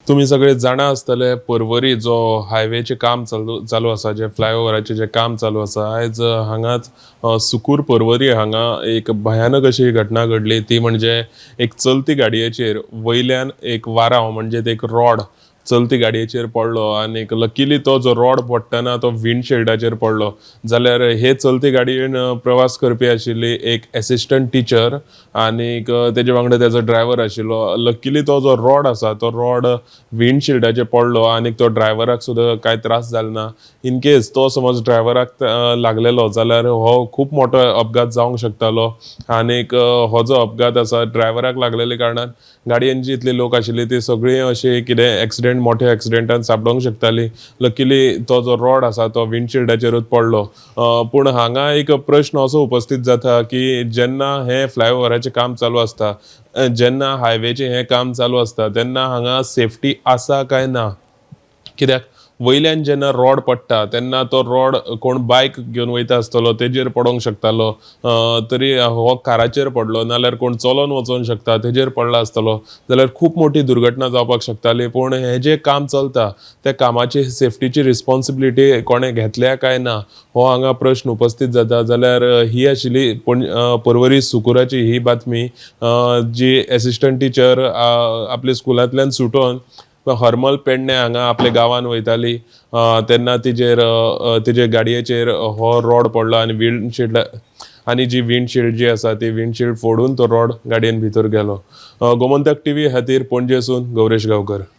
तुम्ही सगळे जाणा आसतले पर्वरी जो हायवेचे काम चालू आसा, जे फ्लायओव्हराचे जे काम चालू आसा, आयज हांगाच सुकूर पर्वरी हांगा एक भयानक अशी घटना घडली। ती म्हणजे एक चलती गाडयेचेर वयल्यान एक वाराव म्हणजे एक रॉड चलती गाडयेचेर पडलो आणि लकीली तो जो रॉड पडटना तो विंडशिल्डाचेर पडलो। जाल्यार हे चलती गाडयेन प्रवास करपी आशिल्ली एक असिस्टंट टीचर आनीक तेजे वांगडा तेजो ड्रायव्हर आशिल्लो। लकीली तो जो रॉड आसा तो रॉड विंडशिल्डाचेर पडलो आणि तो ड्रायव्हराक सुद्दां कांय त्रास जालो ना। इन केस तो समज ड्रायव्हराक लागलेलो जाल्यार हो खूप मोठो अपघात जावंक शकतालो। आनीक हो जो अपघात आसा ड्रायव्हराक लागलेले कारणान गाडयेन जितले लोक आशिल्ले ती सगळीं अशी कितें एक्सिडेंट मोठ्या एक्सिडेंटान सापडोंक शकताली। लकीली तो जो रॉड आसा तो विंडशिल्डाचेरूच पडलो। पूण हांगा एक प्रश्न असो उपस्थित जाता की जेन्ना हे फ्लायओव्हराचें काम चालू आसता, जेन्ना हायवेचें हें काम चालू आसता तेन्ना हांगा सेफ्टी आसा काय ना? कित्याक वयल्यान जेन्ना रॉड पडटा तेन्ना तो रॉड कोण बायक घेवन वयता आसतलो तेजेर पडोंक शकतालो। तरी हो काराचेर पडलो नाल्यार कोण चलोन वचोंक शकता तेजेर पडलो आसतलो जाल्यार खूप मोठी दुर्घटना जावपाक शकताली। पूण हें जें काम चलता त्या कामाची सेफ्टीची रिस्पॉन्सिबिलिटी कोणें घेतल्या काय ना हो हांगा प्रश्न उपस्थित जाता। जाल्यार ही आशिल्ली पर्वरी सुकुराची ही बातमी, जी असिस्टंट टीचर आपल्या स्कुलांतल्यान सुटोन हरमल पेडणे हांगा आपल्या गांवान वयताली तेन्ना तिजे गाडयेचेर हो रॉड पडलो आनी जी विंडशिल्ड जी आसा ती विंडशिल्ड फोडून तो रॉड गाडयेन भितर गेलो। गोमंतक टीव्ही खातीर पणजेसून गौरेश गांवकर।